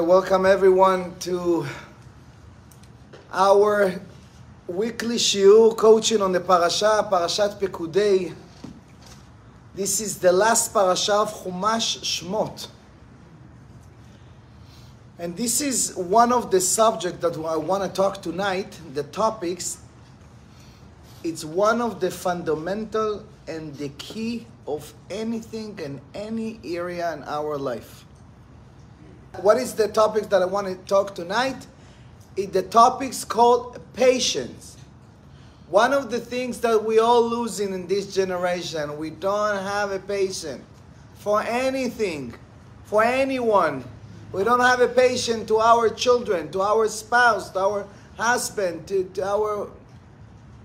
Welcome everyone to our weekly Shiur, Coaching on the Parasha-Pekudei. This is the last parasha of Chumash Shmot. And this is one of the subjects that I want to talk tonight, the topics. It's one of the fundamental and the key of anything and any area in our life. What is the topic that I want to talk tonight? The topic's called patience. One of the things that we all losing in this generation, we don't have a patience for anything, for anyone. We don't have a patience to our children, to our spouse, to our husband, to our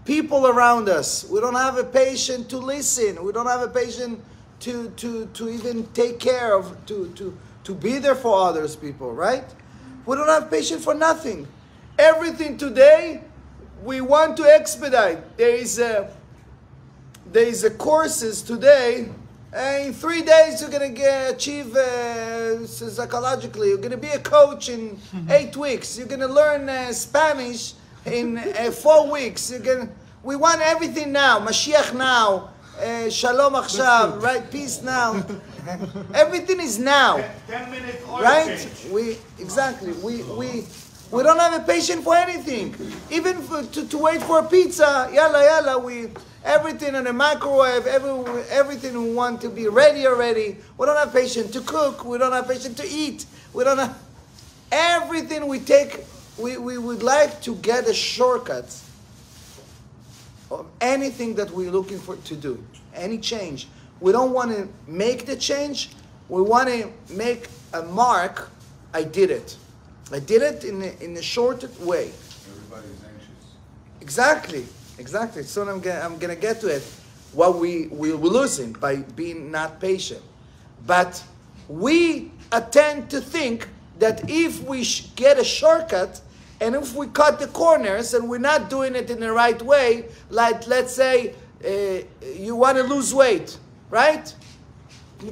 people around us. We don't have a patience to listen. We don't have a patience to even take care of, to be there for others people, right? We don't have patience for nothing. Everything today, we want to expedite. There is a courses today, and in 3 days you're going to achieve psychologically. You're going to be a coach in 8 weeks. You're going to learn Spanish in 4 weeks. We want everything now. Mashiach now. Shalom achshav, right? Peace now. Everything is now. 10 minutes oil right? change. We don't have a patience for anything. Even to wait for a pizza, yalla, everything in a microwave, everything we want to be ready already. We don't have patience to cook. We don't have patience to eat. We don't have everything we take. We would like to get a shortcut of anything that we're looking for to do, any change. We don't want to make the change. We want to make a mark. I did it. I did it in a short way. Everybody's anxious. Exactly. Soon I'm gonna get to it. What we're losing by being not patient. But we tend to think that if we get a shortcut, and if we cut the corners and we're not doing it in the right way, like let's say you want to lose weight, right?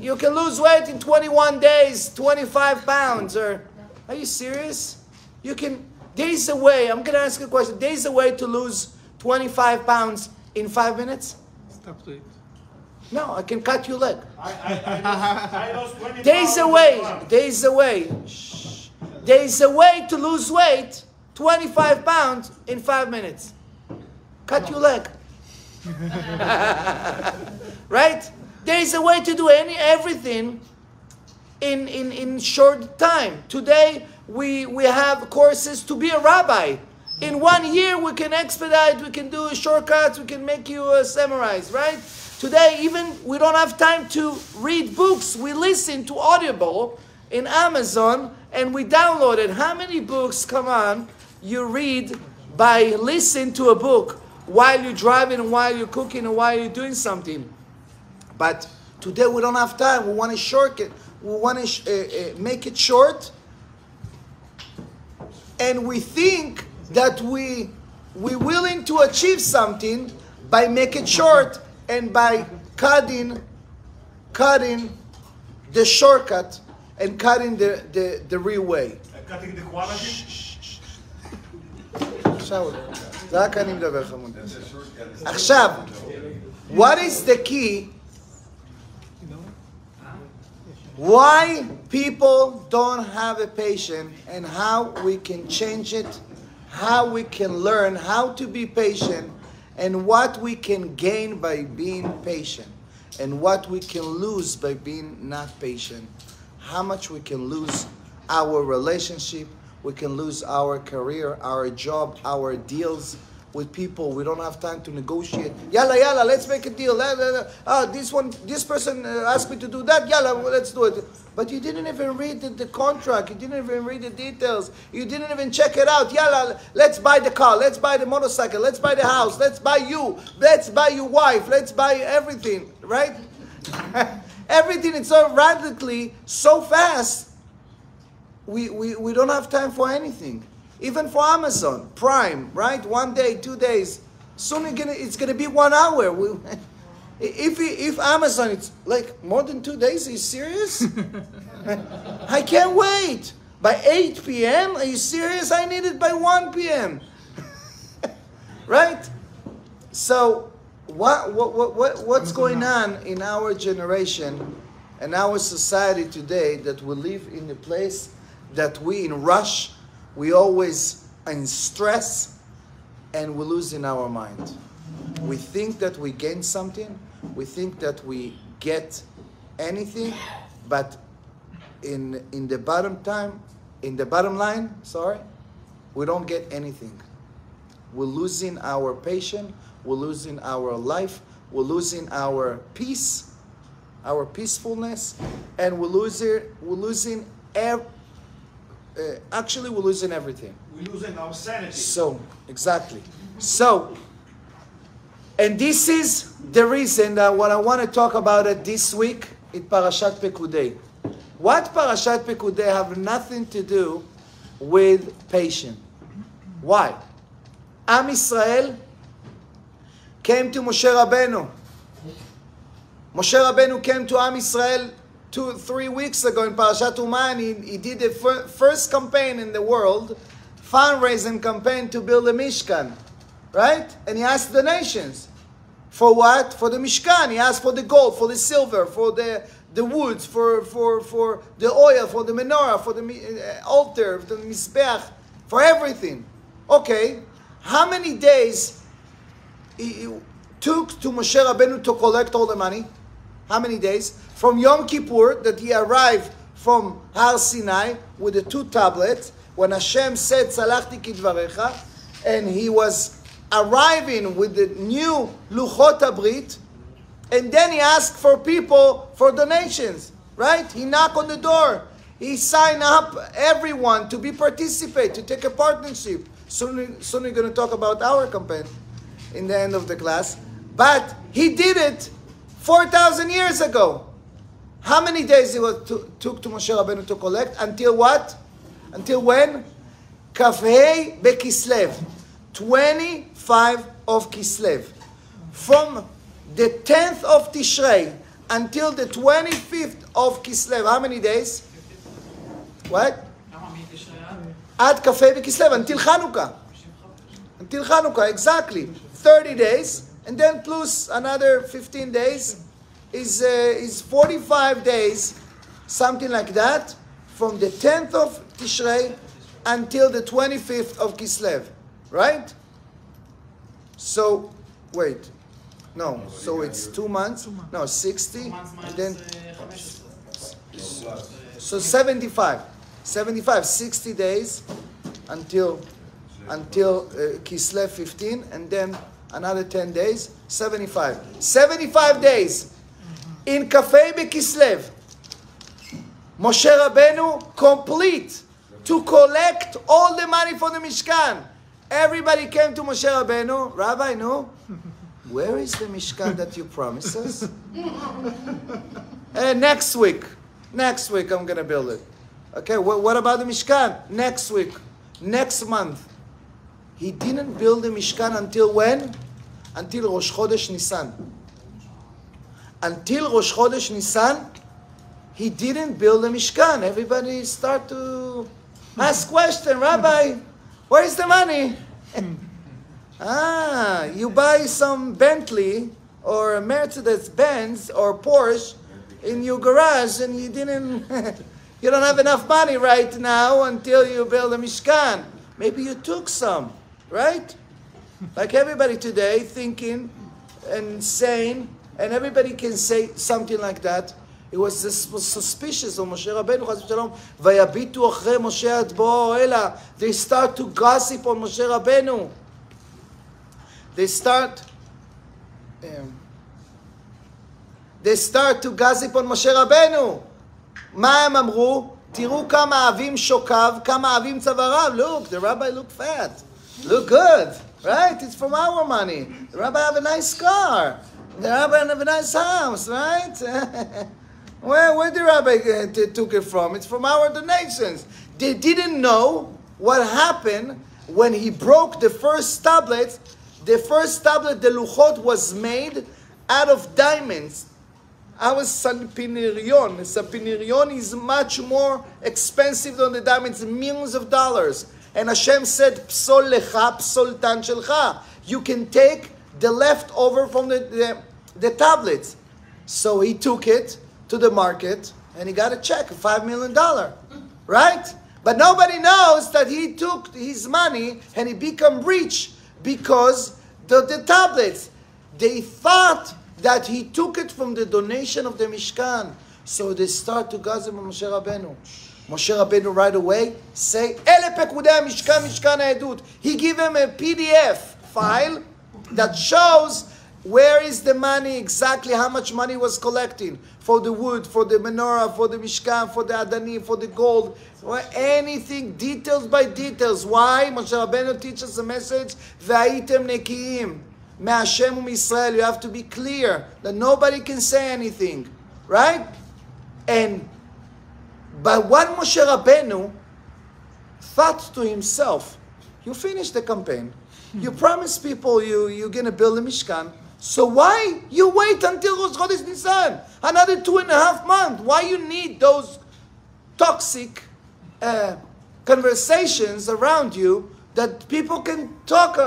You can lose weight in 21 days, 25 pounds, or are you serious? You can, there's a way, I'm going to ask you a question. There's a way to lose 25 pounds in 5 minutes? Stop to it. No, I can cut your leg. I lost 20 There's a way. Shh. There's a way to lose weight, 25 pounds in 5 minutes. Cut your leg. Right? There's a way to do everything in short time. Today, we have courses to be a rabbi. In 1 year, we can expedite, we can do shortcuts, we can make you summarize, right? Today, even we don't have time to read books. We listen to Audible in Amazon, and we download it. How many books, come on, you read by listening to a book while you're driving, while you're cooking, or while you're doing something? But today, we don't have time. We want to shortcut. We want to make it short, and we think that we're willing to achieve something by making it short and by cutting the shortcut and cutting the real way. Cutting the quality? עכשיו, what is the key? Why people don't have a patience, and how we can change it, how we can learn how to be patient, and what we can gain by being patient, and what we can lose by being not patient. How much we can lose our relationship, we can lose our career, our job, our deals with people. We don't have time to negotiate. Yalla, let's make a deal. This person asked me to do that. Yalla, let's do it. But you didn't even read the contract. You didn't even read the details. You didn't even check it out. Yalla, let's buy the car. Let's buy the motorcycle. Let's buy the house. Let's buy you. Let's buy your wife. Let's buy everything, right? Everything is so radically, so fast. We don't have time for anything. Even for Amazon Prime, right? 1 day, 2 days. Soon it's gonna be 1 hour. If Amazon, it's like more than 2 days, are you serious? I can't wait. By 8 p.m., are you serious? I need it by 1 p.m. Right? So, what's going on in our generation and our society today that we live in a place that we in rush, we always in stress, and we lose in our mind. We think that we gain something, we think that we get anything, but in the bottom line, we don't get anything. We're losing our patience, we're losing our life, we're losing our peace, our peacefulness, and we're losing everything. We're losing our sanity. So, exactly. So, and this is the reason that what I want to talk about it this week in Parashat Pekudei. What Parashat Pekudei have nothing to do with patience. Why? Am Israel came to Moshe Rabbeinu. Moshe Rabbeinu came to Am Israel 2-3 weeks ago in Parashat Uman. He did the first campaign in the world, fundraising campaign to build a Mishkan, right? And he asked the nations, for what? For the Mishkan. He asked for the gold, for the silver, for the woods, for the oil, for the menorah, for the altar, for the Mizbeach, for everything. Okay, how many days it took to Moshe Rabbeinu to collect all the money? How many days? From Yom Kippur, that he arrived from Har Sinai with the 2 tablets, when Hashem said, Tzalachti kidvarecha, and he was arriving with the new Luchot HaBrit, and then he asked for people, for donations, right? He knocked on the door. He signed up everyone to participate, to take a partnership. Soon we're going to talk about our campaign in the end of the class. But he did it 4,000 years ago. How many days took to Moshe Rabbeinu to collect? Until what? Until when? Kafhei Bekislev. 25 of Kislev. From the 10th of Tishrei until the 25th of Kislev. How many days? What? Ad Kafhei Bekislev. Until Chanukah. Until Chanukah, exactly. 30 days. And then plus another 15 days is 45 days, something like that, from the 10th of Tishrei until the 25th of Kislev, right? So, wait, no, so it's 2 months, no, 60, and then, so 75, 60 days until Kislev 15, and then another 10 days, 75. 75 days in Kafei Bekislev. Moshe Rabbeinu complete to collect all the money for the Mishkan. Everybody came to Moshe Rabbeinu. Rabbi, no, where is the Mishkan that you promised us? Next week I'm going to build it. Okay, what about the Mishkan? Next week, next month. He didn't build the Mishkan until when? Until Rosh Chodesh Nisan. Until Rosh Chodesh Nisan, he didn't build the Mishkan. Everybody start to ask question, Rabbi, where is the money? You buy some Bentley or a Mercedes-Benz or Porsche in your garage and you didn't, you don't have enough money right now until you build a Mishkan. Maybe you took some. Right? Like everybody today thinking and saying, and everybody can say something like that. It was suspicious of Moshe Rabbeinu, Chas v'shalom, vayabitu achrei Moshe ad bo'o ela. They start to gossip on Moshe Rabbeinu. They start to gossip on Moshe Rabbeinu. מה הם אמרו? תראו כמה אבים שוקיו, כמה אבים צוואריו. Look, the rabbi looked fat. Look good, right? It's from our money. The rabbi have a nice car. The rabbi have a nice house, right? Where the rabbi took it from? It's from our donations. They didn't know what happened when he broke the first tablet. The first tablet, the Luchot, was made out of diamonds. Our sapinerion. Sapinerion is much more expensive than the diamonds, millions of dollars. And Hashem said, Psol lecha, psol tan shelcha. You can take the leftover from the tablets. So he took it to the market and he got a check, $5 million. Right? But nobody knows that he took his money and he became rich because the tablets. They thought that he took it from the donation of the Mishkan. So they start to gossip on Moshe Rabbeinu. Moshe Rabbeinu right away say, Ele Pekudei Mishkan, Mishkan Ha'edut. He gave him a PDF file that shows where is the money, exactly how much money was collecting for the wood, for the menorah, for the Mishkan, for the Adanim, for the gold, or anything, details by details. Why? Moshe Rabbeinu teaches the message, V'ayitem nekiim. Me'Hashem u'Yisrael, you have to be clear that nobody can say anything, right? But what Moshe Rabbeinu thought to himself, you finish the campaign, you promise people you're going to build a Mishkan, so why you wait until Rosh Chodesh Nisan, another 2.5 months? Why you need those toxic conversations around you that people can talk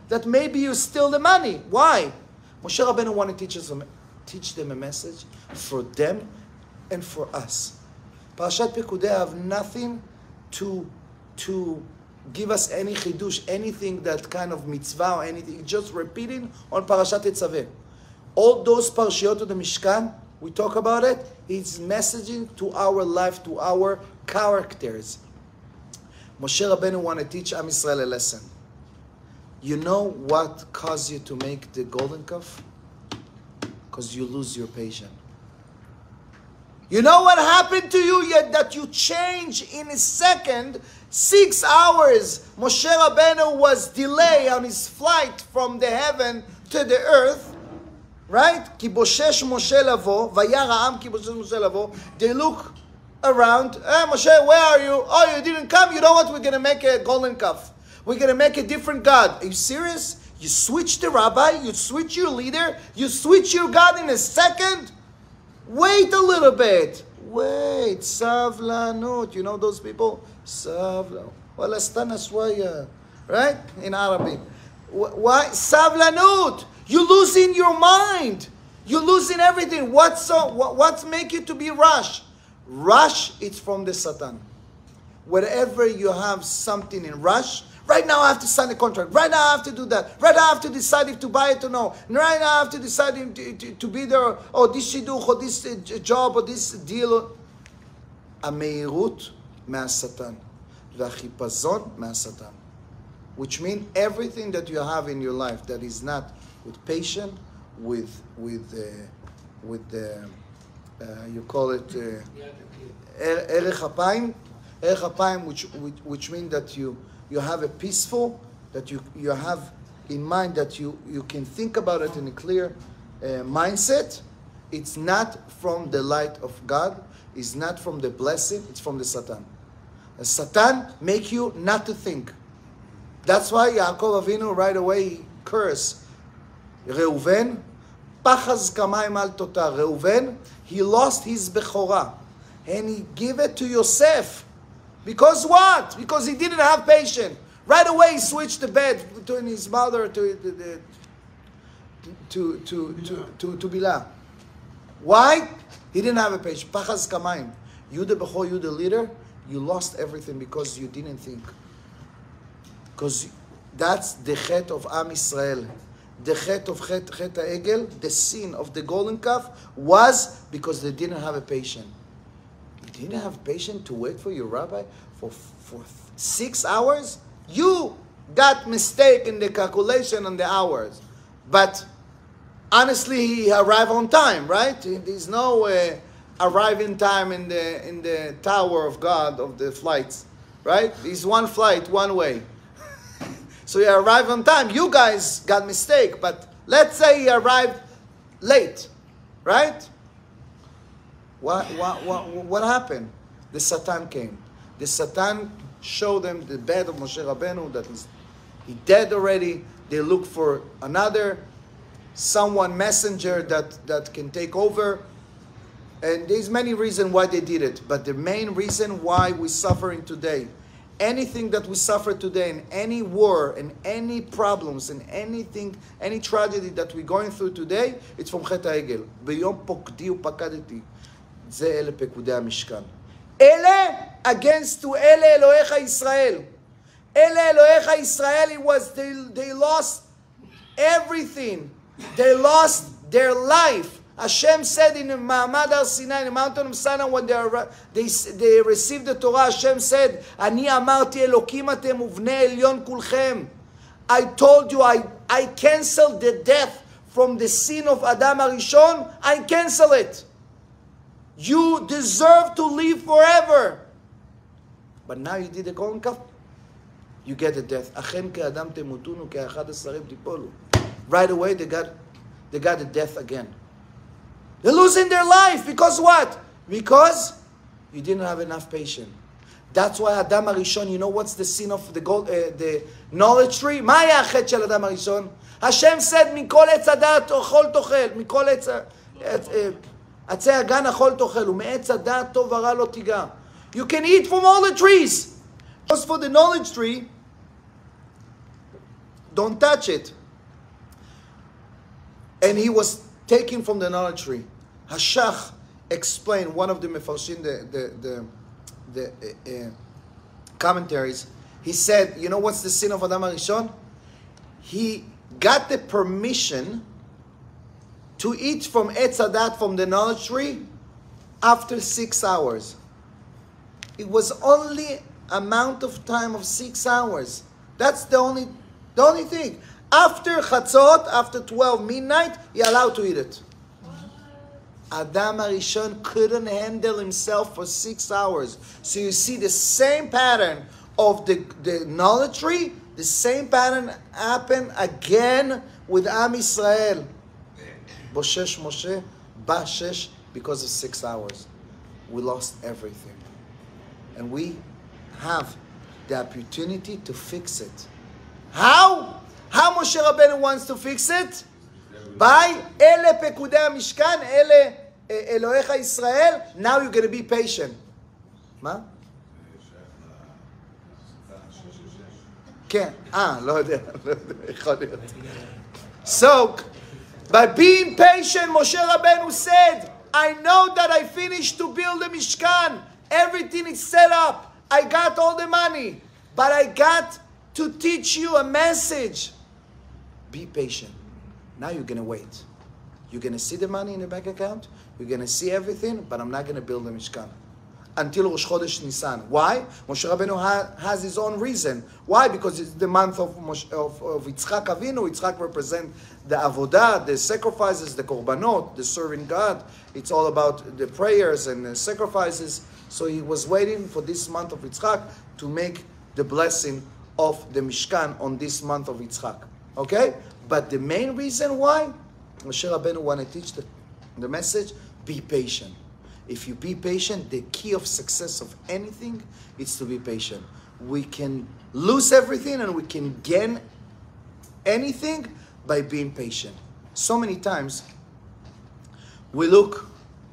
that maybe you steal the money? Why? Moshe Rabbeinu wanted to teach them a message for them and for us. Parashat Pekudei have nothing to give us any chidush, anything that kind of mitzvah or anything, just repeating on Parashat Tetzaveh. All those parashiot of the Mishkan, we talk about it, it's messaging to our life, to our characters. Moshe Rabbeinu want to teach Am Yisrael a lesson. You know what caused you to make the golden calf? Because you lose your patience. You know what happened to you yet that you change in a second? 6 hours. Moshe Rabbeinu was delayed on his flight from the heaven to the earth. Right? Ki boshesh Moshe lavo, vayar ha'am ki boshesh Moshe lavo. They look around. Hey Moshe, where are you? Oh, you didn't come? You know what? We're going to make a golden calf. We're going to make a different God. Are you serious? You switch the rabbi, you switch your leader, you switch your God in a second? Wait a little bit. Wait. Sablanut. You know those people? Sablanut. Wala stana shwaya. Right? In Arabic. Why? Sablanut. You're losing your mind. You're losing everything. What's make you to be rush? Rush, it's from the Satan. Wherever you have something in rush, right now I have to sign a contract. Right now I have to do that. Right now I have to decide if to buy it or no. Right now I have to decide if to be there, or this shidduch, or this job, or this deal. המהירות מהשטן. והחיפזון מהשטן. Which means everything that you have in your life that is not with patience, with you call it ערך אפיים. ערך אפיים, which means that you have a peaceful, that you have in mind that you can think about it in a clear mindset. It's not from the light of God. It's not from the blessing. It's from the Satan. The Satan make you not to think. That's why Yaakov Avinu right away cursed Reuven. Pachaz kamayim al tota. Reuven, he lost his bechorah, and he gave it to Yosef. Because what? Because he didn't have patience. Right away he switched the bed between his mother to Bilhah. Why? He didn't have a patience. Pachaz kamayim. You the bechor, you the leader, you lost everything because you didn't think. Because that's the chet of Am Yisrael. The chet of chet ha'egel, the sin of the golden calf, was because they didn't have a patient. You didn't have patience to wait for your rabbi for 6 hours? You got mistake in the calculation on the hours. But honestly, he arrived on time, right? There's no arriving time in the tower of God of the flights, right? It's one flight, one way. So he arrived on time. You guys got mistake, but let's say he arrived late, right? What happened? The Satan came. The Satan showed them the bed of Moshe Rabbeinu that he dead already. They look for another someone messenger that can take over. And there's many reasons why they did it. But the main reason why we're suffering today, anything that we suffer today, in any war, and any problems, and anything, any tragedy that we're going through today, it's from חטא העגל. ביום פוקדי ופקדתי. זה אלה פקודי המשכן. אלה against to אלה אלוהיך ישראל. אלה אלוהיך ישראל, it was, they lost everything. They lost their life. Hashem said in Ma'amad Har-Sinai, in the mountain of Sinai, when they received the Torah, Hashem said, אני אמרתי אלוקים אתם ובני עליון כולכם. I told you, I canceled the death from the sin of Adam HaRishon. I cancel it. You deserve to live forever. But now you did the golden calf. You get the death. אכן כאדם תמותונו, כאחד השרים תיפולו. Right away they got the death again. They're losing their life because what? Because you didn't have enough patience. That's why Adam HaRishon, you know what's the sin of the knowledge tree? מה היה החטא של אדם הראשון? Hashem said, מכל עץ הדעת אכול תאכל, מכל עצי הגן אכול תאכל, ומעץ הדעת טוב ורע לא תיגע. You can eat from all the trees. Just for the knowledge tree, don't touch it. And he was taken from the knowledge tree. Hashach explained, one of the mefarshim, the commentaries, he said, you know what's the sin of Adam HaRishon? He got the permission to eat from Etz Hadat, from the knowledge tree, after 6 hours. It was only amount of time of 6 hours. That's the only thing. After Chatzot, after 12 midnight, you're allowed to eat it. Adam HaRishon couldn't handle himself for 6 hours. So you see the same pattern of the knowledge tree, the same pattern happened again with Am Yisrael. Boshesh Moshe, Bashesh, because of 6 hours. We lost everything. And we have the opportunity to fix it. How? How Moshe Rabbeinu wants to fix it? By Ele Pekudei Mishkan, Ele Elohecha Israel. Now you're going to be patient. מה? כן. לא יודע. יכול להיות. So, by being patient, Moshe Rabbeinu said, I know that I finished to build the Mishkan. Everything is set up. I got all the money. But I got to teach you a message. Be patient. Now you're going to wait. You're going to see the money in the bank account. You're going to see everything, but I'm not going to build the Mishkan until Rosh Chodesh Nisan. Why? Moshe Rabbeinu has his own reason. Why? Because it's the month of Yitzchak Avinu. Yitzchak represents the avodah, the sacrifices, the korbanot, the serving God. It's all about the prayers and the sacrifices. So he was waiting for this month of Yitzchak to make the blessing of the Mishkan on this month of Yitzchak. Okay? But the main reason why Moshe Rabbeinu want to teach the message, be patient. If you be patient, the key of success of anything is to be patient. We can lose everything and we can gain anything by being patient. So many times we look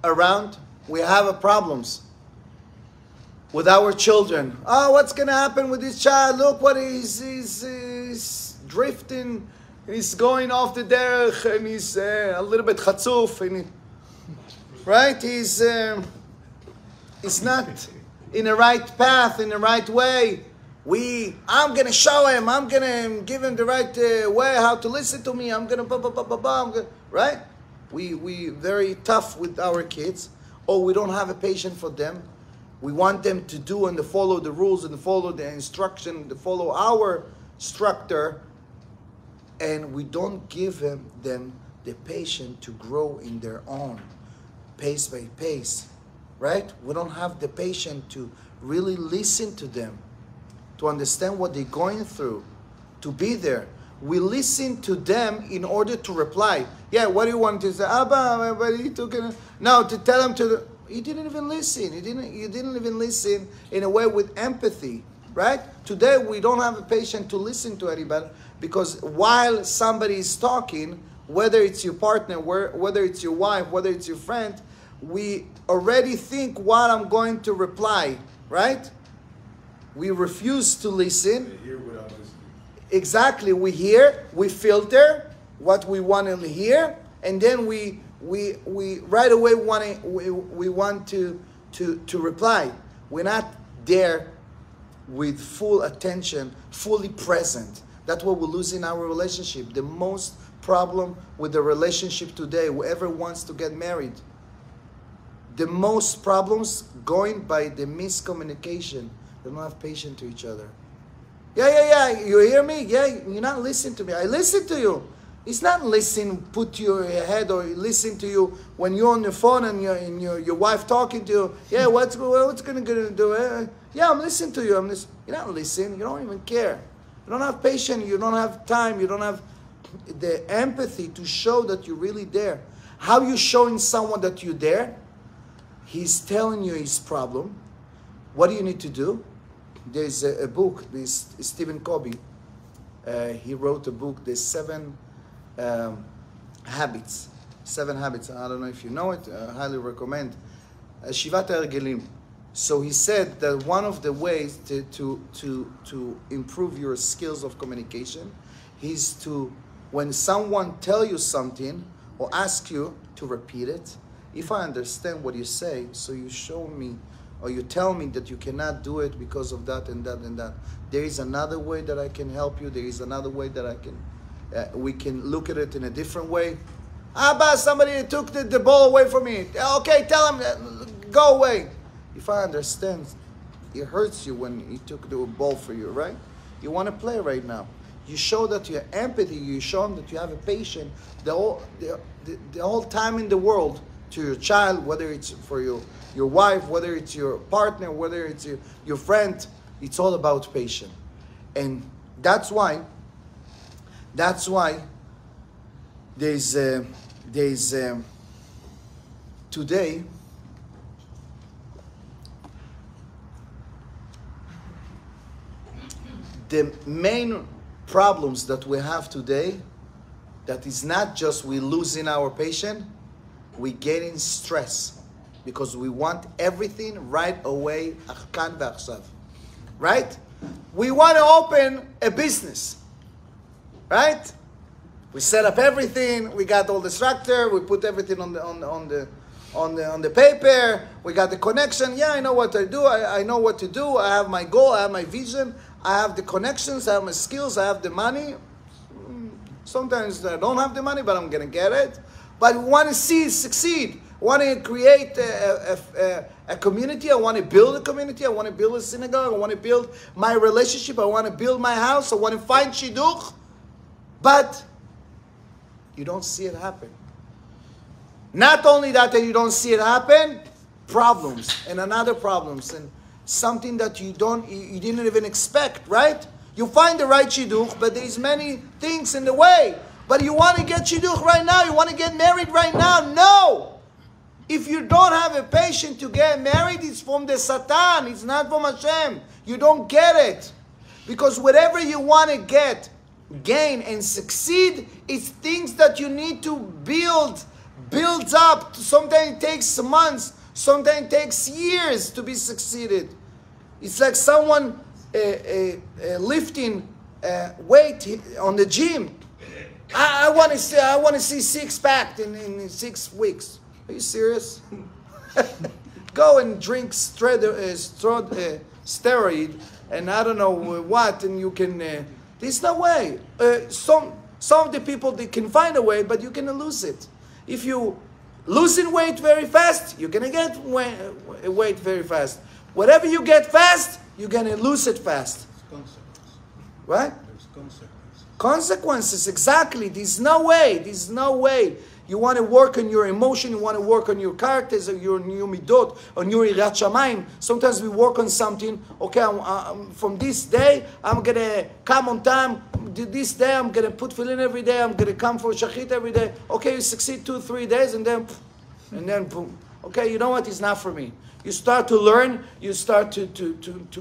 around, we have problems with our children. Oh, what's going to happen with this child? Look what he's drifting. He's going off the derech and he's a little bit chatzuf. And right? He's not in the right path, in the right way. I'm going to show him. I'm going to give him the right way, how to listen to me. I'm going to right? We very tough with our kids. Or we don't have a patience for them. We want them to do and to follow the rules and to follow the instruction, to follow our structure. And we don't give them the patience to grow in their own, pace by pace, right? We don't have the patience to really listen to them, to understand what they're going through, to be there. We listen to them in order to reply. Yeah, what do you want to say? Abba, what are you talking? No, to tell them you didn't even listen. You didn't even listen in a way with empathy, right? Today we don't have a patience to listen to anybody because while somebody is talking, whether it's your partner, whether it's your wife, whether it's your friend, we already think what I'm going to reply, right? We refuse to listen. They hear without listening. Exactly, we hear, we filter what we want to hear, and then we right away want to reply. We're not there with full attention, fully present. That's what we lose in our relationship. The most problem with the relationship today, whoever wants to get married, the most problems going by the miscommunication. They don't have patience to each other. Yeah, you hear me? Yeah, you're not listening to me. I listen to you. It's not listen, put your head, or listen to you when you're on the phone and your wife talking to you. Yeah, what's going to do? Yeah, I'm listening to you. You're not listening. You don't even care. You don't have patience. You don't have time. You don't have the empathy to show that you're really there. How you showing someone that you're there? He's telling you his problem. What do you need to do? There's a book, this Stephen Covey. He wrote a book, The 7 Habits. 7 Habits. I don't know if you know it. I highly recommend. Shivat HaHergelim. So he said that one of the ways to improve your skills of communication is to, when someone tell you something or ask you to repeat it, if I understand what you say, so you show me or you tell me that you cannot do it because of that and that and that. There is another way that I can help you. There is another way that I can, we can look at it in a different way. Abba, somebody took the ball away from me. Okay, tell him, go away. If I understand, it hurts you when he took the ball for you, right? You want to play right now. You show that you have empathy. You show them that you have a patience the whole time in the world to your child, whether it's for your wife, whether it's your partner, whether it's your friend. It's all about patience. And that's why there's today, the main problems that we have today, that is not just we losing our patience, we getting stress because we want everything right away, right? We want to open a business, right? We set up everything. We got all the structure. We put everything on the paper. We got the connection. Yeah, I know what I do. I know what to do. I have my goal. I have my vision. I have the connections. I have my skills. I have the money. Sometimes I don't have the money, but I'm gonna get it. But we want to see it succeed. I want to create a community. I want to build a community. I want to build a synagogue. I want to build my relationship. I want to build my house. I want to find shidduch. But you don't see it happen. Not only that you don't see it happen, problems and another problems and something that you didn't even expect, right? You find the right shidduch, but there's many things in the way. But you want to get shidduch right now. You want to get married right now. No. If you don't have a patience to get married, it's from the Satan. It's not from Hashem. You don't get it. Because whatever you want to get, gain, and succeed, it's things that you need to build up. Sometimes it takes months. Sometimes it takes years to be succeeded. It's like someone lifting weight on the gym. I want to see six-pack in 6 weeks. Are you serious? Go and drink steroid and I don't know what, and you can. There's no way. Some of the people, they can find a way, but you can lose it. If you losing weight very fast, you're gonna get weight very fast. Whatever you get fast, you're gonna lose it fast. What? There's consequences. Consequences, exactly. There's no way. There's no way. You want to work on your emotion. You want to work on your characters, on your midot, on your irat shamayim. Sometimes we work on something. Okay, from this day, I'm going to come on time. This day, I'm going to put tefillin every day. I'm going to come for shachit every day. Okay, you succeed 2-3 days, and then boom. Okay, you know what? It's not for me. You start to learn. You start to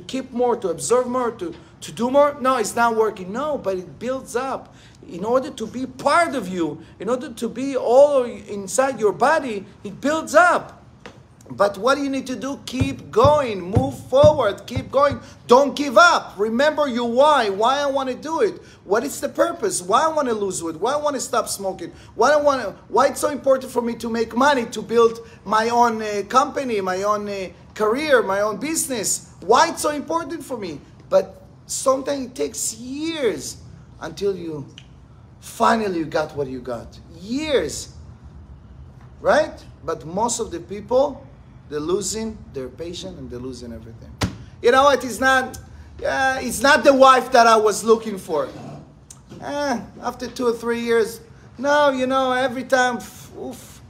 keep more, to observe more, to do more. No, it's not working. No, but it builds up. in order to be part of you, in order to be all inside your body, it builds up. But what do you need to do? Keep going, move forward, keep going. Don't give up. Remember your why I want to do it. What is the purpose? Why I want to lose weight? Why I want to stop smoking? Why it's so important for me to make money, to build my own company, my own career, my own business? Why it's so important for me? But sometimes it takes years until you finally got what you got. Years. Right? But most of the people, they're losing their patience and they're losing everything. You know what? It's not the wife that I was looking for. After 2 or 3 years, no, you know, every time, oof.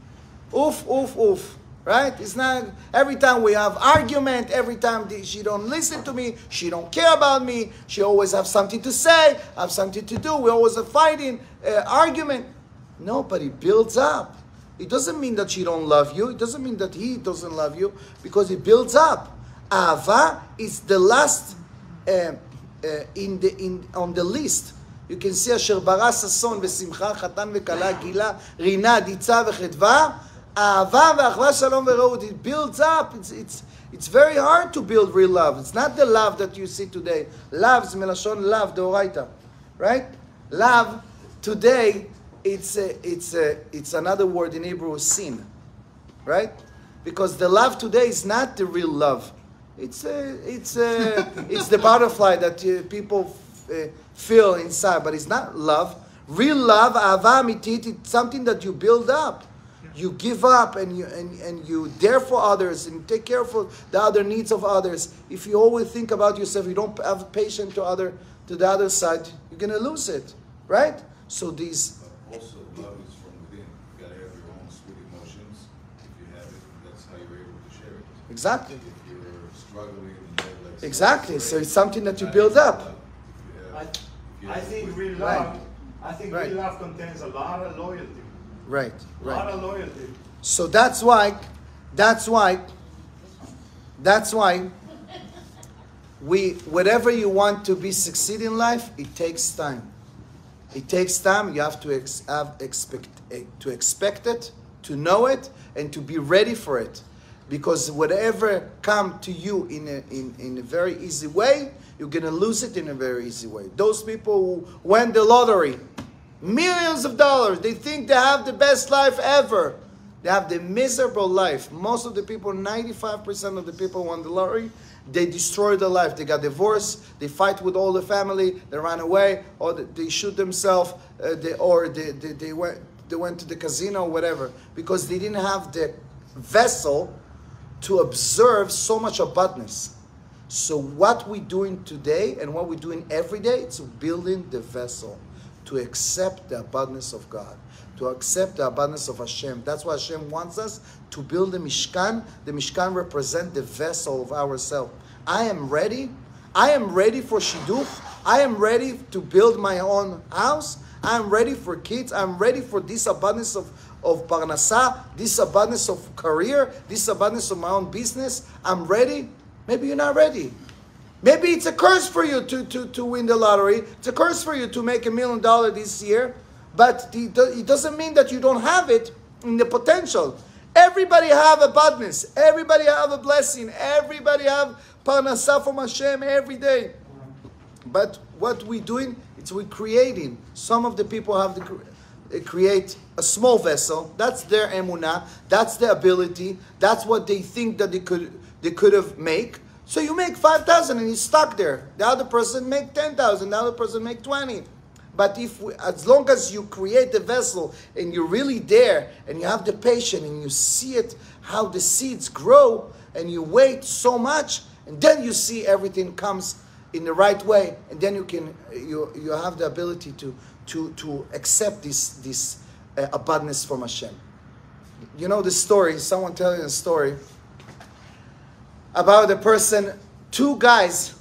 Right? It's not, every time we have argument, every time she don't listen to me, she don't care about me, she always have something to say, have something to do, we always are fighting, argument. No, but it builds up. It doesn't mean that she don't love you. It doesn't mean that he doesn't love you, because it builds up. Ahava is the last on the list. You can see אשר ברא ששון ושמחה חתן וכלה גילה רינה דיצה וחדווה אהבה ואחווה שלום ורעות. It builds up. It's very hard to build real love. It's not the love that you see today. Love is מלשון love דאורייתא, right? Love today, it's another word in Hebrew, sin, right? Because the love today is not the real love. It's the butterfly that people feel inside, but it's not love. Real love, ahava amitit, it's something that you build up. You give up and you there for others and take care of the other needs of others. If you always think about yourself, you don't have patience to the other side, you're gonna lose it, right? So these. Also, love is from within. You gotta have your own sweet emotions. If you have it, that's how you're able to share it. Exactly. If you're struggling, you have like exactly. So it's something that you build up. I think real love. Right. I think Right. real love contains a lot of loyalty. Right. A lot of loyalty. So that's why whatever you want to be succeed in life, it takes time. It takes time. You have to expect it, to know it, and to be ready for it. Because whatever come to you in a very easy way, you're gonna lose it in a very easy way. Those people who win the lottery, millions of dollars, they think they have the best life ever. They have the miserable life. Most of the people, 95% of the people who won the lottery, they destroy their life. They got divorced, they fight with all the family, they ran away, or they shoot themselves, they went to the casino, whatever, because they didn't have the vessel to observe so much abundance. So what we're doing today and what we're doing every day, it's building the vessel to accept the abundance of God, to accept the abundance of Hashem. That's why Hashem wants us to build the Mishkan. The Mishkan represents the vessel of ourselves. I am ready. I am ready for Shidduch. I am ready to build my own house. I am ready for kids. I'm ready for this abundance of Parnasah, this abundance of career, this abundance of my own business. I'm ready. Maybe you're not ready. Maybe it's a curse for you to win the lottery. It's a curse for you to make $1 million this year. But it doesn't mean that you don't have it in the potential. Everybody have abundance. Everybody have a blessing. Everybody have Parnasah from Hashem every day. But what we're doing, we're creating. Some of the people have to create a small vessel. That's their emunah. That's their ability. That's what they think that they could have made. So you make 5,000 and you're stuck there. The other person make 10,000. The other person make 20. But as long as you create the vessel and you're really there and you have the patience and you see it, how the seeds grow, and you wait so much, and then you see everything comes in the right way, and then you have the ability to accept this abundance from Hashem. You know the story. Someone tell you a story about a person, two guys,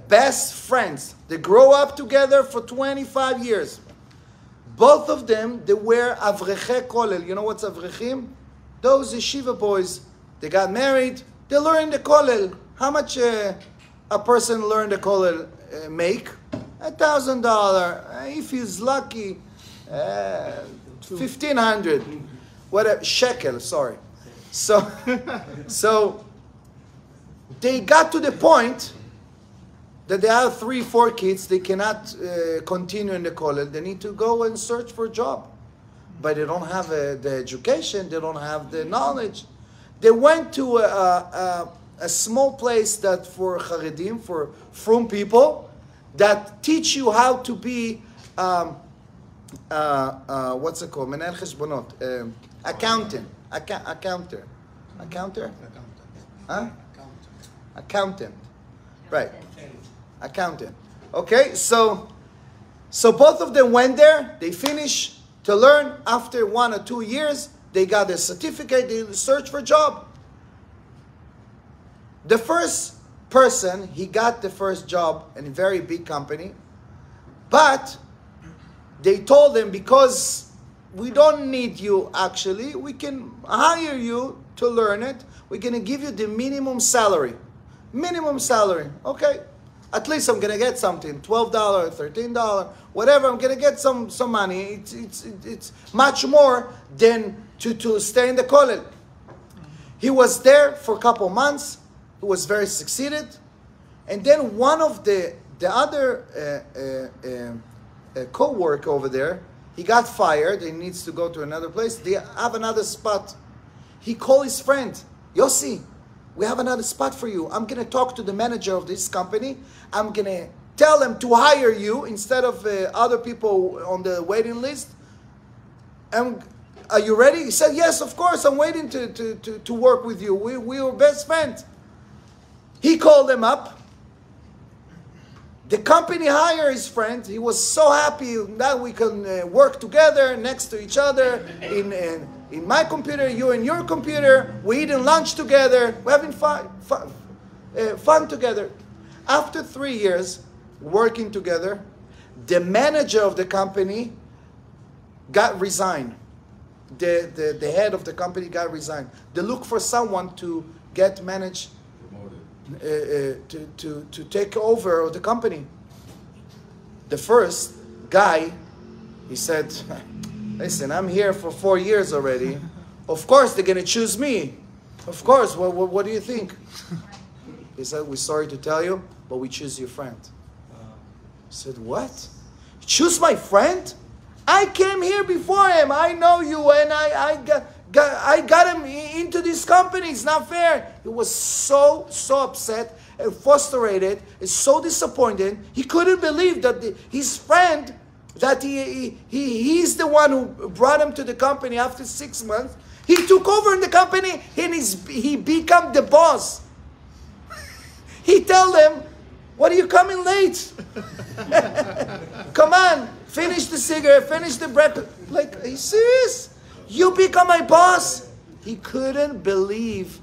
best friends. They grow up together for 25 years. Both of them, they were avreche kollel. You know what's avrechim? Those yeshiva boys. They got married. They learned the kollel. How much a person learned the kollel make? $1,000. if he's lucky, 1,500, whatever, shekel, sorry. So, so they got to the point that they have 3, 4 kids. They cannot continue in the college. They need to go and search for a job. But they don't have the education. They don't have the knowledge. They went to a small place that for Charedim, for frum people, that teach you how to be, what's it called? Menel cheshbonot, accountant. Accounter. Huh? Accountant. Right. Accountant. Okay, so both of them went there. They finished to learn. After 1 or 2 years, they got their certificate. They searched for a job. The first person, he got the first job in a very big company, but they told him, because we don't need you actually, we can hire you to learn it. We're going to give you the minimum salary. Minimum salary. Okay. At least I'm going to get something. $12, $13, whatever. I'm going to get some money. It's much more than to stay in the college. He was there for a couple months. He was very succeeded. And then one of the other co-worker over there, he got fired. He needs to go to another place. They have another spot. He called his friend, Yossi, we have another spot for you. I'm going to talk to the manager of this company. I'm going to tell him to hire you instead of other people on the waiting list. And are you ready? He said, yes, of course. I'm waiting to work with you. We were best friends. He called him up. The company hired his friend. He was so happy that we can work together next to each other in my computer, you and your computer. We're eating lunch together. We're having fun together. After 3 years working together, the manager of the company got resigned. The head of the company got resigned. They look for someone to get managed, to take over the company. The first guy, he said, listen, I'm here for 4 years already. Of course they're going to choose me. Of course, what do you think? He said, we're sorry to tell you, but we choose your friend. He said, what? Choose my friend? I came here before him. I know you, and I got him into this company. It's not fair. He was so upset and frustrated and so disappointed. He couldn't believe that his friend, that he's the one who brought him to the company after 6 months. He took over in the company and he became the boss. He tell them, what are you coming late? Come on, finish the cigarette, finish the breakfast. Like, are you serious? You become my boss? He couldn't believe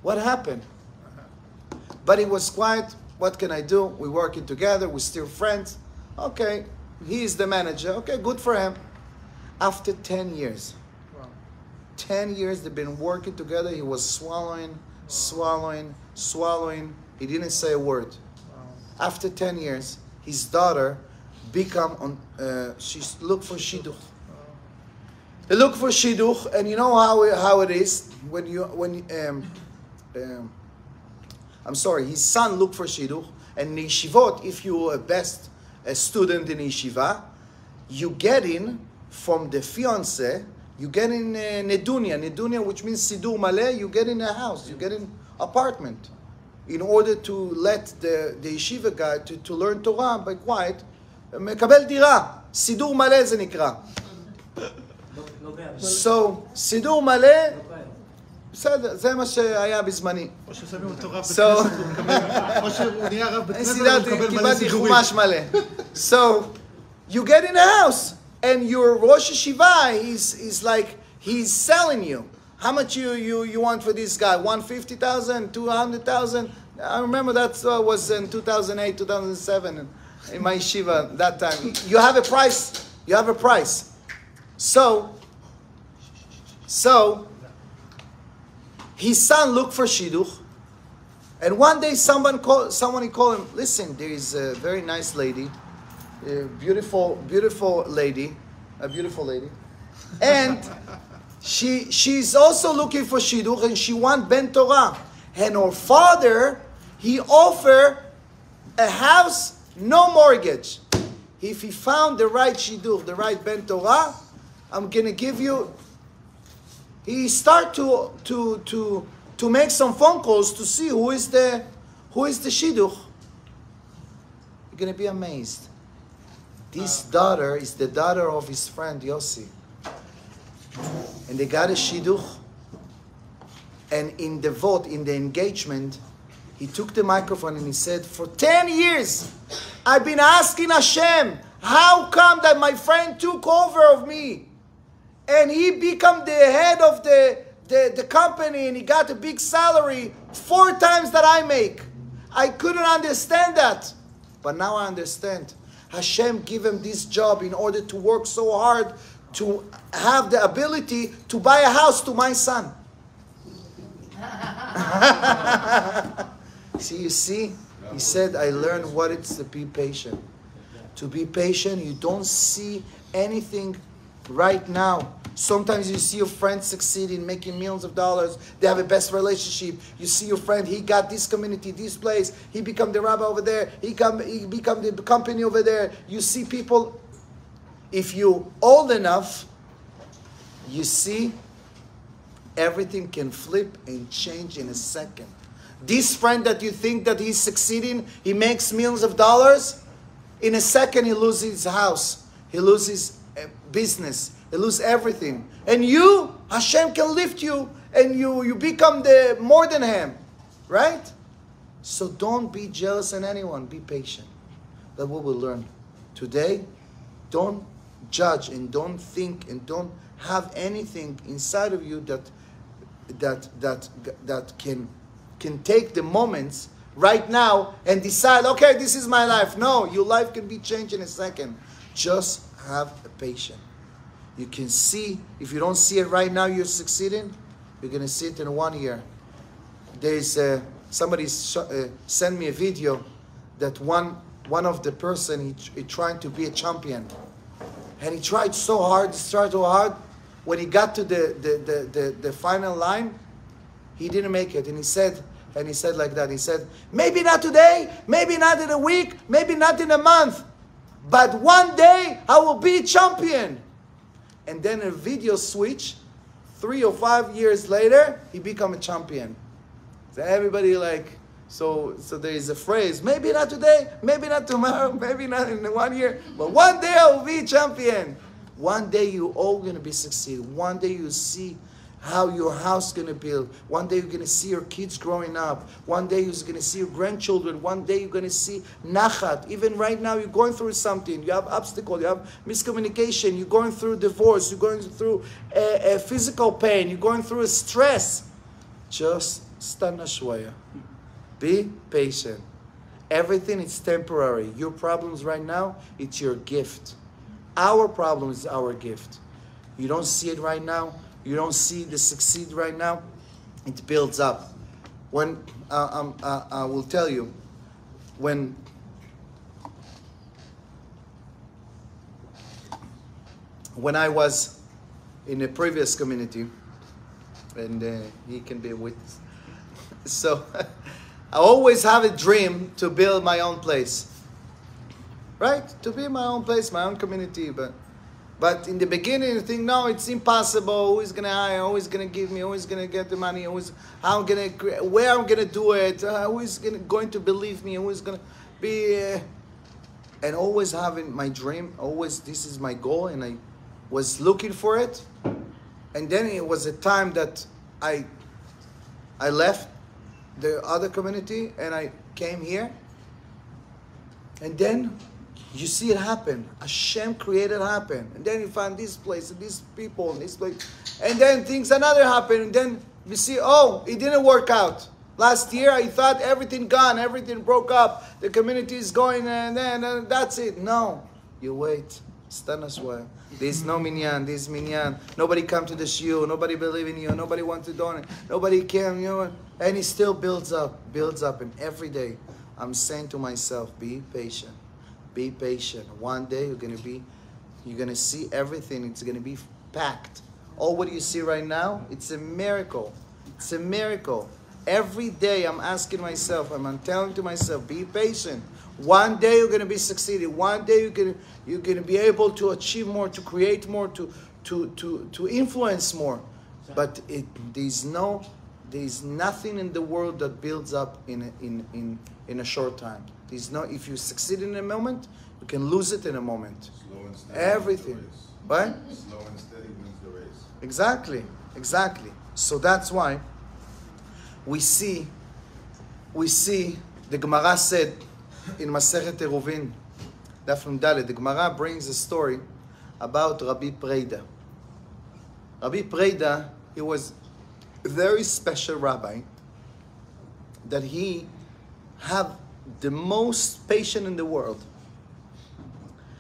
what happened. But he was quiet. What can I do? We're working together. We're still friends. Okay, he is the manager. Okay, good for him. After 10 years. Wow. 10 years they've been working together. He was swallowing. He didn't say a word. Wow. After 10 years, his daughter she looked for shidduch. They look for shidduch, and you know how it is his son looked for shidduch, and in yeshivot, if you're a student in yeshiva, you get in from the fiance, you get in nedunia, which means sidur maleh, you get in a house, you get in apartment, in order to let the yeshiva guy to learn Torah by quiet, מקבל דירה, סידור מלא זה נקרא. So, סידור מלא, בסדר, זה מה שהיה בזמני. או ששמים אותו רב בית כנסת, או שהוא נהיה רב בית כנסת, הוא מקבל מלא סידורים. חומש מלא. So, you get in a house, and your Rosh Yeshiva, he's like, he's selling you. How much you want for this guy? 150,000, 200,000? I remember that was in 2008, 2007, in my yeshiva that time. You have a price. You have a price. So his son looked for shidduch, and one day someone called him. Listen, there is a very nice lady. beautiful lady, a beautiful lady, and she's also looking for shidduch, and she wants ben Torah, and her father, he offered a house, no mortgage. If he found the right shidduch, the right ben Torah, I'm gonna give you. He start to make some phone calls to see who is the shidduch. You're gonna be amazed. This daughter is the daughter of his friend Yossi, and they got a shidduch. And in the vote, in the engagement, he took the microphone and he said, "For 10 years, I've been asking Hashem, how come that my friend took over of me, and he become the head of the company, and he got a big salary 4 times that I make. I couldn't understand that, but now I understand. Hashem gave him this job in order to work so hard to have the ability to buy a house to my son." You see? He said, I learned what it's to be patient. To be patient, you don't see anything right now. Sometimes you see your friend succeeding, making millions of dollars. They have a best relationship. You see your friend, he got this community, this place. He become the rabbi over there. He become the company over there. You see people, if you're old enough, you see everything can flip and change in a second. This friend that you think that he's succeeding, he makes millions of dollars, in a second he loses his house, he loses business, he loses everything. And you, Hashem can lift you, and you become the more than him, right? So don't be jealous of anyone, be patient. That's what we'll learn today. Don't judge and don't think and don't have anything inside of you that can take the moments right now and decide, okay, this is my life. No, your life can be changed in a second. Just have a patience. You can see, if you don't see it right now, you're succeeding, you're going to see it in 1 year. There's somebody sent me a video that one of the person, he trying to be a champion. And he tried so hard, When he got to the final line, he didn't make it. And he said like that. He said, maybe not today, maybe not in a week, maybe not in a month, but one day I will be champion. And then a video switch, 3 or 5 years later, he become a champion. So everybody so there is a phrase, maybe not today, maybe not tomorrow, maybe not in 1 year, but one day I will be champion. One day you're all going to be succeeding. One day you see how your house is going to build. One day you're going to see your kids growing up. One day you're going to see your grandchildren. One day you're going to see nachat. Even right now you're going through something. You have obstacle. You have miscommunication. You're going through divorce. You're going through a physical pain. You're going through a stress. Just stana shwaya. Be patient. Everything is temporary. Your problems right now, it's your gift. Our problem is our gift. You don't see it right now. You don't see the succeed right now. It builds up. When I will tell you, when I was in a previous community, and he can be a witness. So I always have a dream to build my own place. Right? To be my own place, my own community. But in the beginning, you think, no, it's impossible. Who is going to hire? Who is going to give me? Who is going to get the money? Where I'm going to do it? Who is going to believe me? Who is going to be... and always having my dream, always this is my goal, and I was looking for it. And then it was a time that I left the other community and I came here. And then you see it happen. Hashem created it happen. And then you find this place and these people and this place. And then things another happen. And then you see, oh, it didn't work out. Last year I thought everything gone, everything broke up. The community is going and then that's it. No. You wait. Stanaswa. There's no minyan, there's minyan. Nobody come to the shiur, nobody believe in you, nobody wants to donate, nobody came, and it still builds up. And every day I'm saying to myself, be patient. Be patient. One day you're gonna see everything. It's gonna be packed. All what you see right now, it's a miracle. It's a miracle. Every day I'm asking myself, I'm telling to myself, be patient. One day you're gonna be succeeding. One day you're gonna be able to achieve more, to create more, to influence more. But there's nothing in the world that builds up in a short time. There's no. If you succeed in a moment, you can lose it in a moment. Slow and steady Everything. wins the race. Right? Slow and steady wins the race. Exactly. So that's why we see the Gemara said in Masechet Eruvin, Daf Nun Daled, the Gemara brings a story about Rabbi Preida. Rabbi Preida, he was a very special rabbi that he had the most patience in the world.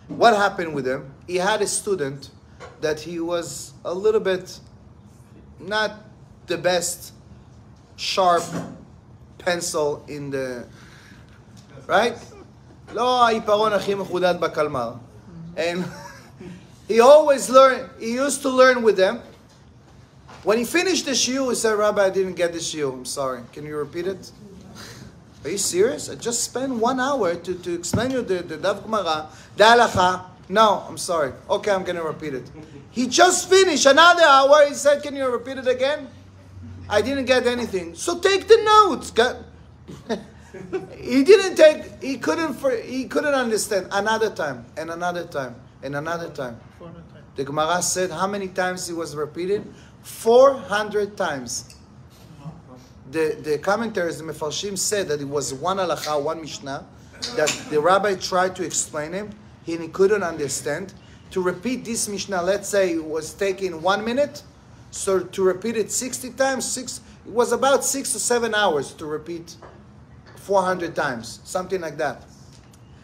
What happened with him? He had a student that he was a little bit not the best sharp pencil in the right? לא העיפרון הכי מחודד בקלמר. And he always learned, he used to learn with them. When he finished the shiur, he said, Rabbi, I didn't get the shiur. I'm sorry. Can you repeat it? Are you serious? I just spent 1 hour to explain you the Daf Gemara, the halacha. No, I'm sorry. Okay, I'm going to repeat it. He just finished another hour. He said, can you repeat it again? I didn't get anything. So take the notes. He couldn't understand. Another time, and another time, and another time. The Gemara said how many times it was repeated? 400 times. The commentaries, the Mefarshim said that it was one halacha, one mishnah, that the rabbi tried to explain him, and he couldn't understand. To repeat this mishnah, let's say it was taking 1 minute, so to repeat it 60 times, it was about 6 to 7 hours to repeat 400 times, something like that.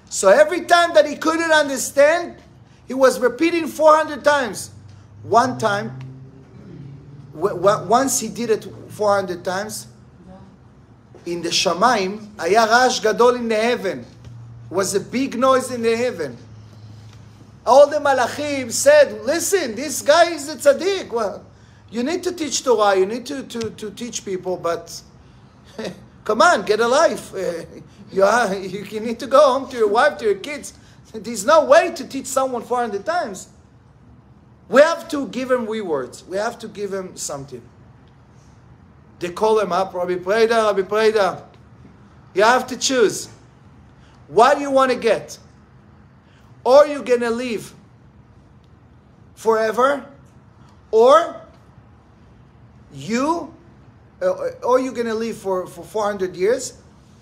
So every time that he couldn't understand, he was repeating 400 times. One time, once he did it 400 times, in the Shamayim, היה רעש גדול in the heaven. It was a big noise in the heaven. All the malachim said, listen, this guy is a tzaddik. Well, you need to teach Torah, you need to teach people, but come on, get a life. You need to go home to your wife, to your kids. There's no way to teach someone 400 times. We have to give him rewards. We have to give him something. They call him up, Rabbi Preida. You have to choose. What do you want to get? Or you're going to live forever, or you're going to live for 400 years,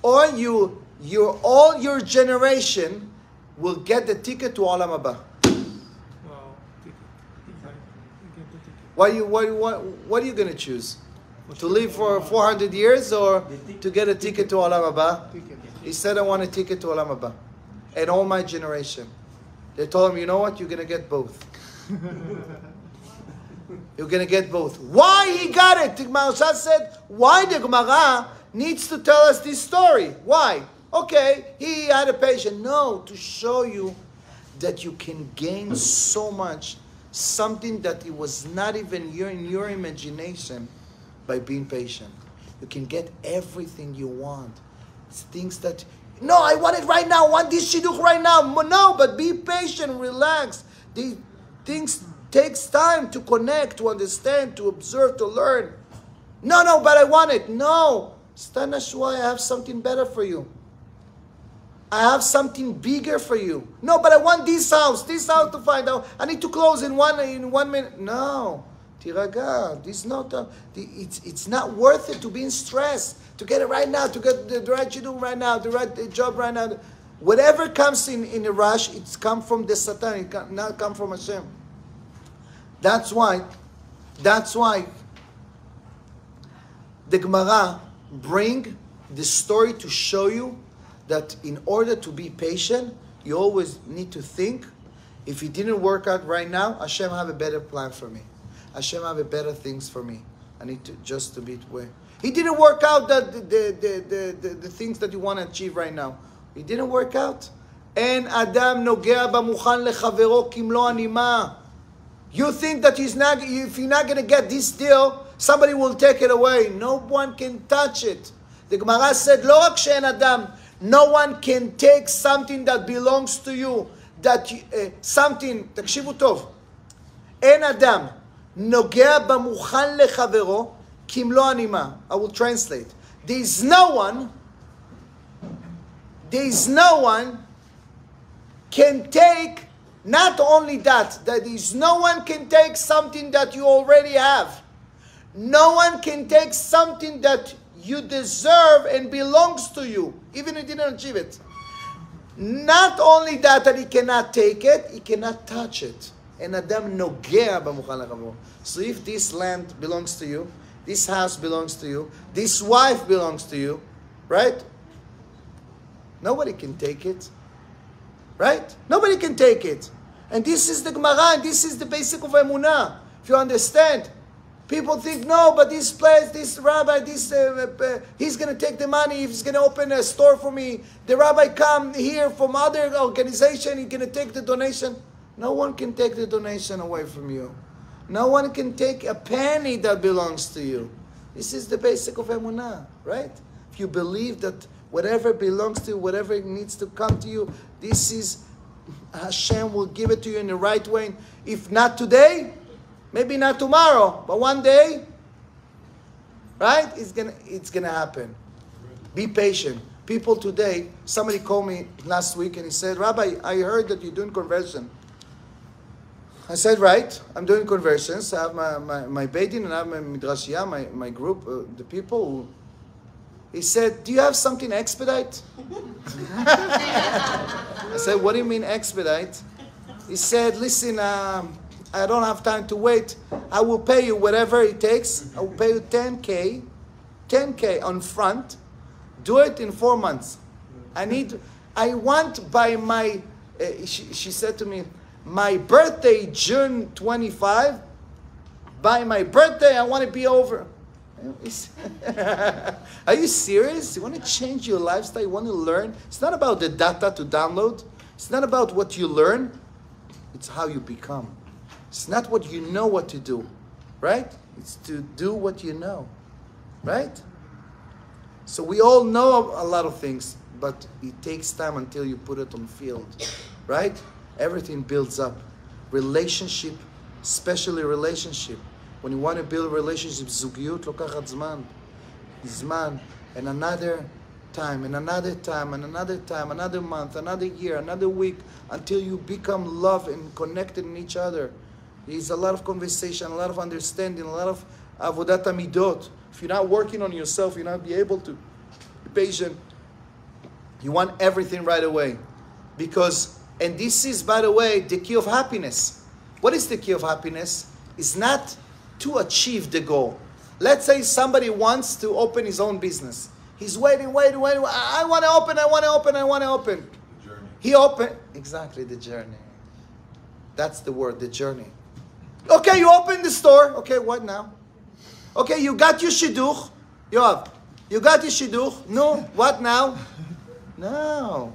or all your generation will get the ticket to Olam Haba. What are you going to choose? To live for 400 years or to get a ticket to Olam Haba? He said, I want a ticket to Olam Haba. And all my generation. They told him, you know what? You're going to get both. You're going to get both. Why he got it? The Gemara said, why the Gemara needs to tell us this story? Why? Okay, he had a patient. No, to show you that you can gain so much, something that it was not even in your imagination by being patient. You can get everything you want. It's things that, no, I want it right now. I want this shidduch right now. No, but be patient, relax. These things takes time to connect, to understand, to observe, to learn. No, but I want it. No, Stan Ashua, I have something better for you. I have something bigger for you. No, but I want this house to find out. I need to close in one minute. No, tiraga. This is not. It's not worth it to be in stress. To get it right now, to get the right shidduch right now, the right job right now. Whatever comes in a rush, it's come from the Satan. It cannot come from Hashem. That's why the Gemara bring the story to show you that in order to be patient, you always need to think, if it didn't work out right now, Hashem have a better plan for me. Hashem have a better things for me. I need to just to be where. He didn't work out the things that you want to achieve right now. It didn't work out. אין אדם נוגע במוכן לחברו כמלוא הנימה. You think that if you're not going to get this deal, somebody will take it away. No one can touch it. The Gemara said, לא רק שאין אדם, no one can take something that belongs to you, that something, תקשיבו טוב, אין אדם נוגע במוכן לחברו כמלוא הנימה. I will translate. There is no one can take, not only that there is no one can take something that you already have. No one can take something that you deserve and belongs to you, even if you didn't achieve it. Not only that he cannot take it, he cannot touch it. And Adam nogea b'mukhan l'chavro. So if this land belongs to you, this house belongs to you, this wife belongs to you, right? Nobody can take it. Right? Nobody can take it. And this is the Gemara, and this is the basic of Emunah. If you understand. People think, no, but this place, this rabbi, he's going to take the money, he's going to open a store for me. The rabbi come here from other organization, he's going to take the donation. No one can take the donation away from you. No one can take a penny that belongs to you. This is the basic of Emunah, right? If you believe that whatever belongs to you, whatever needs to come to you, this is, Hashem will give it to you in the right way. If not today, maybe not tomorrow, but one day, right? It's gonna happen. Be patient. People today, somebody called me last week and he said, Rabbi, I heard that you're doing conversion. I said, right, I'm doing conversions. I have my Beit Din and I have my Midrashiyah, my group, the people who. He said, do you have something expedite? I said, what do you mean expedite? He said, listen, I don't have time to wait. I will pay you whatever it takes. I will pay you 10K on front. Do it in 4 months. I want by my, she said to me, my birthday, June 25, by my birthday, I want to be over. Are you serious? You want to change your lifestyle? You want to learn? It's not about the data to download. It's not about what you learn. It's how you become. It's not what you know what to do, right? It's to do what you know, right? So we all know a lot of things, but it takes time until you put it on field, right? Everything builds up. Relationship, especially relationship. When you want to build a relationship, zugiyut lokachat zman, and another time, and another time, and another time, another month, another year, another week, until you become love and connected in each other. There's a lot of conversation, a lot of understanding, a lot of avodat midot. If you're not working on yourself, you're not be able to be patient. You want everything right away. Because, and this is, by the way, the key of happiness. What is the key of happiness? It's not to achieve the goal. Let's say somebody wants to open his own business. He's waiting. I want to open. The journey. He opened. Exactly, the journey. That's the word, the journey. Okay, you opened the store. Okay, what now? Okay, you got your shidduch. Yoav, you got your shidduch. No, what now? No.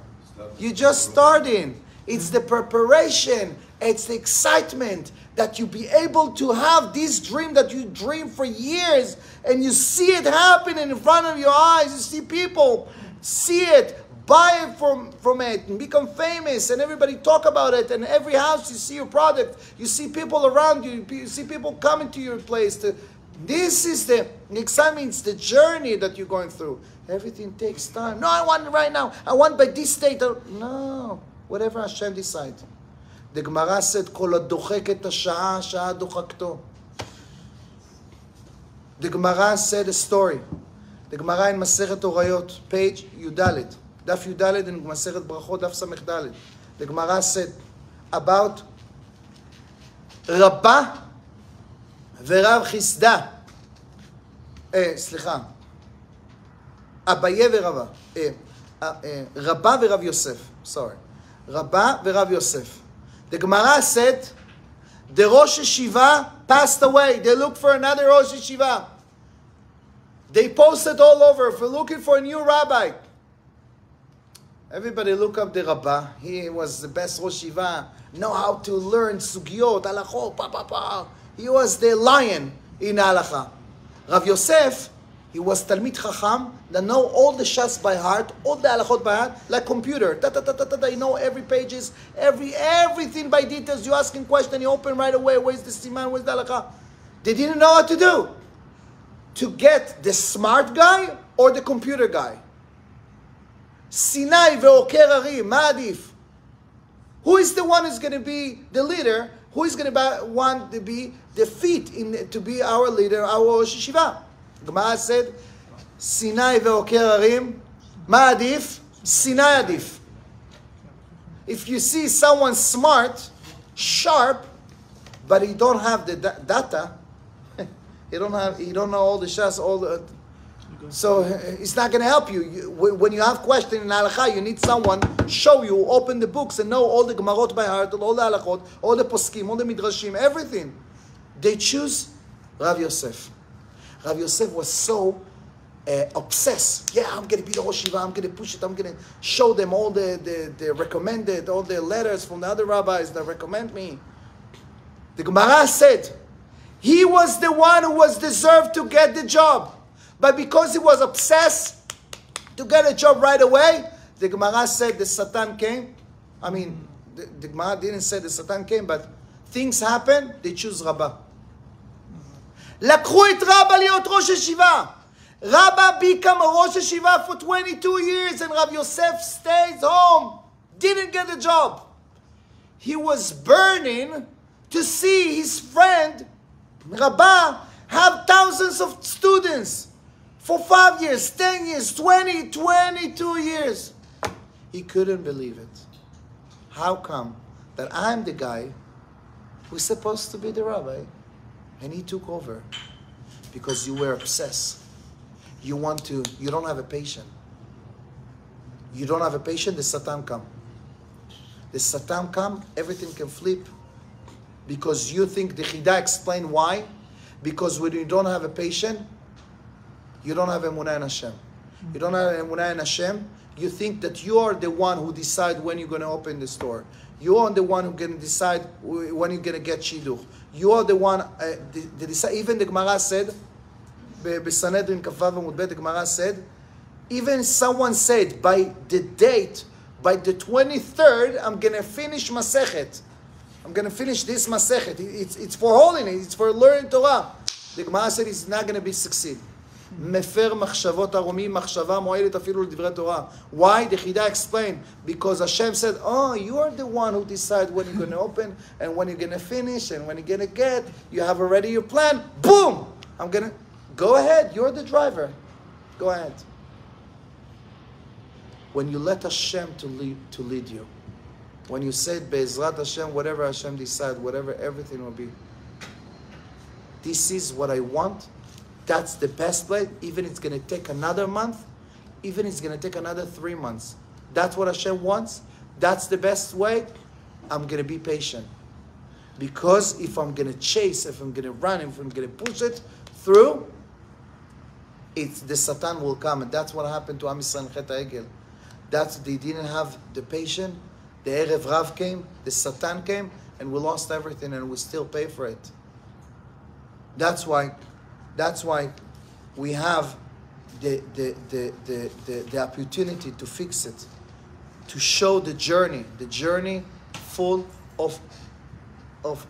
You're just starting. It's the preparation. It's the excitement that you be able to have this dream that you dream for years and you see it happen in front of your eyes. You see people see it, buy it from it and become famous and everybody talk about it. And every house you see your product. You see people around you. You see people coming to your place. This is the excitement. It's the journey that you're going through. Everything takes time. No, I want it right now. I want by this date. No. Whatever Hashem decides. The Gemara said, Kol hadochek et hasha'ah, hasha'ah dochakto. The Gemara said a story. The Gemara in Masechet Orayot, page Yudalet, Daf Yudalet in Masechet Brachot, Daf Samech Dalet. The Gemara said about Rabbah v'Rav Chisda. Slicha. Abaye v'Rava. Rabbah v'Rav Yosef. Sorry. Rabbah v'Rav Yosef. The Gemara said, the Rosh Yeshiva passed away. They looked for another Rosh Yeshiva. They posted all over for looking for a new rabbi. Everybody look up the Rabbah. He was the best Rosh Yeshiva. Know how to learn sugyot, halachot, pa pa pa. He was the lion in halacha. Rav Yosef, he was Talmid Chacham that know all the shas by heart, all the halachot by heart, like computer. Ta ta ta ta ta. He know every pages, everything by details. You asking question, you open right away. Where's the siman? Where's the halakha? They didn't know what to do. To get the smart guy or the computer guy. Sinai ve'oker ari, ma adif? Who is the one who's going to be the leader? Who is going to want to be the feet to be our leader, our Rosh Yeshiva? Gemara said, Sinai ve'oker arim, ma adif? Sinai adif. If you see someone smart, sharp, but he don't have the data, he don't know all the shas, all the. So it's not going to help you. When you have questions in halakha, you need someone show you, open the books and know all the gemarot by heart, all the halachot, all the poskim, all the midrashim, everything. They choose Rav Yosef. Rav Yosef was so obsessed. Yeah, I'm going to be the Rosh Yeshiva. I'm going to push it. I'm going to show them all the recommended, all the letters from the other rabbis that recommend me. The Gemara said, he was the one who was deserved to get the job. But because he was obsessed to get a job right away, the Gemara said the Satan came. I mean, the Gemara didn't say the Satan came, but things happen, they choose Rabbah. לקחו את רבא להיות ראש ישיבה. Rabbah became a Rosh Yeshiva for 22 years and Rav Yosef stays home. Didn't get a job. He was burning to see his friend, Rabbah, have thousands of students. For 5 years, 10 years, 20, 22 years. He couldn't believe it. How come that I'm the guy who's supposed to be the rabbi and he took over? Because you were obsessed. You don't have a patient. You don't have a patient, the Satan come. The Satan come, everything can flip. Because you think the Chida explain why. Because when you don't have a patient, you don't have emunah in Hashem. You don't have emunah in Hashem. You think that you are the one who decide when you're going to open the store. You are the one who can decide when you're going to get shidduch. You are the one. Even the Gemara said, Sanhedrin Kavav Amud Bet, the Gemara said, even someone said by the date, by the 23rd, I'm going to finish Masechet. I'm going to finish this Masechet. It's for holiness. It's for learning Torah. The Gemara said it's not going to be succeed. מפר מחשבות הרומי, מחשבה מועלת אפילו לדברי תורה. Why? The Chida explained. Because Hashem said, oh, you are the one who decide when you're going to open and when you're going to finish and when you're going to get. You have already your plan. Boom! I'm going to... Go ahead. You're the driver. Go ahead. When you let Hashem to lead you. When you said, Be'ezrat Hashem, whatever Hashem decide, whatever everything will be. This is what I want. That's the best way. Even it's going to take another month. Even it's going to take another 3 months. That's what Hashem wants. That's the best way. I'm going to be patient. Because if I'm going to chase, if I'm going to run, if I'm going to push it through, the Satan will come. And that's what happened to Am Yisrael and Chet HaEgel. They didn't have the patience. The Erev Rav came. The Satan came. And we lost everything and we still pay for it. That's why we have the opportunity to fix it, to show the journey full of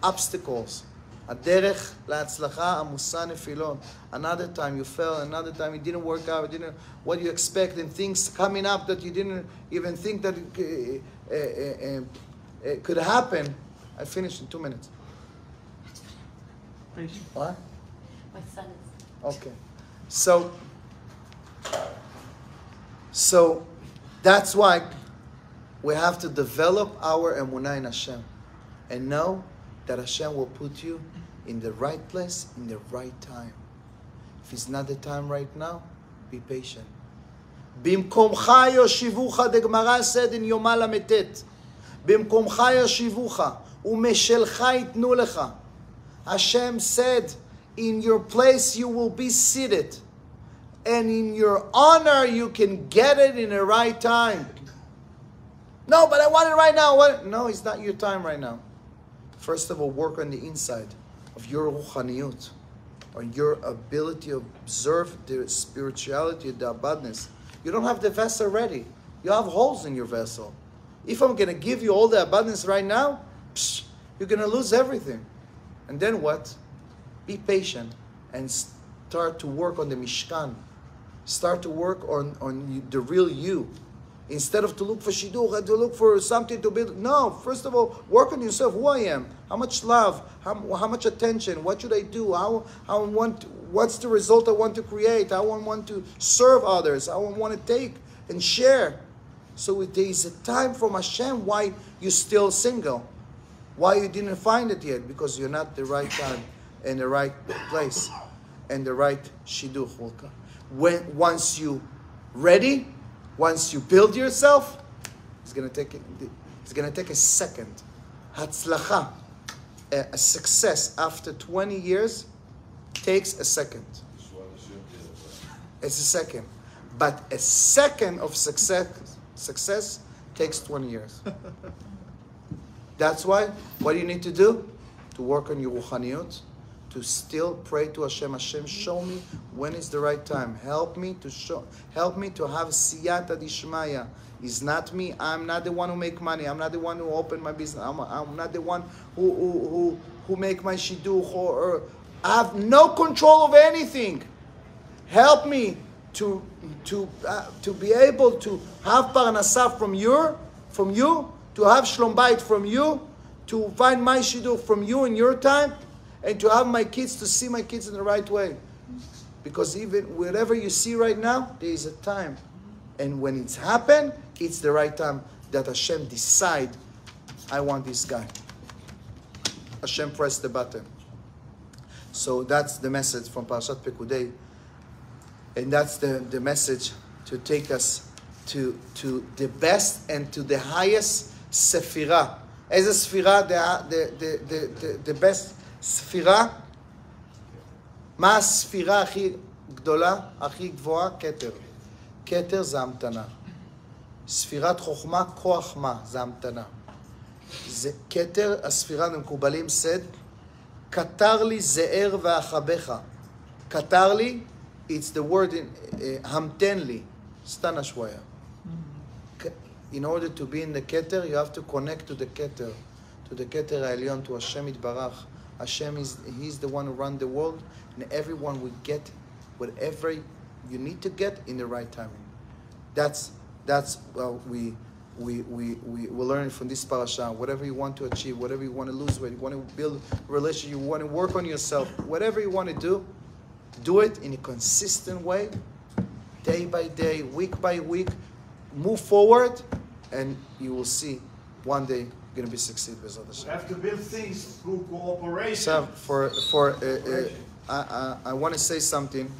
obstacles. הדרך להצלחה עמוסה נפילות. Another time you fell, another time it didn't work out, what you expect, and things coming up that you didn't even think that it could happen. I finished in 2 minutes. What? My son is. Okay. So that's why we have to develop our emunah in Hashem and know that Hashem will put you in the right place, in the right time. If it's not the time right now, be patient. במקומך יושיבוך, the Gemara said in Yoma Lametet, במקומך יושיבוך, ומשלך ייתנו לך. Hashem said, in your place you will be seated. And in your honor you can get it in the right time. No, but I want it right now. What? No, it's not your time right now. First of all, work on the inside of your ruchaniyut, on your ability to observe the spirituality, the abundance. You don't have the vessel ready. You have holes in your vessel. If I'm going to give you all the abundance right now, you're going to lose everything. And then what? Be patient and start to work on the Mishkan. Start to work on the real you. Instead of to look for shidduch and to look for something to build. No, first of all, work on yourself. Who I am. How much love. How much attention. What should I do? What's the result I want to create? How I want to serve others. How I want to take and share. So there is a time from Hashem why you're still single. Why you didn't find it yet? Because you're not the right time and the right place and the right shidduch. Once you ready, once you build yourself, it's going to take a second. Hatzlacha, a success after 20 years takes a second. It's a second. But a second of success takes 20 years. That's why, what do you need to do? To work on your ruchaniyut, to still pray to Hashem. Hashem, show me when is the right time. Help me to have siyata dishmaya. It's not me. I'm not the one who make money. I'm not the one who open my business. I'm not the one who make my shidduch. Or I have no control of anything. Help me to be able to have parnasah from you, to have shlom bayit from you, to find my shidduch from you in your time, and to have my kids, to see my kids in the right way. Because even whatever you see right now, there is a time. And when it's happened, it's the right time that Hashem decide, I want this guy. Hashem pressed the button. So that's the message from Parashat Pekudei. And that's the message to take us to the best and to the highest sefirah. As a sefirah, the best ספירה, מה הספירה הכי גדולה, הכי גבוהה? כתר. כתר זה המתנה. ספירת חוכמה, כוח מה? זה המתנה. זה כתר, הספירה המקובלים סד, כתר לי זהר ואחבך. כתר לי, it's the word in, המתן לי, סתנה שוויה. In order to be in the כתר, you have to connect to the כתר, to the כתר העליון, to Hashem יתברך. Hashem He's the one who runs the world, and everyone will get whatever you need to get in the right timing. That's well we learn from this parasha. Whatever you want to achieve, whatever you want to lose weight, you want to build a relationship, you want to work on yourself, whatever you want to do it in a consistent way, day by day, week by week. Move forward, and you will see one day going to be succeed with others. We have to build things through cooperation. So I want to say something.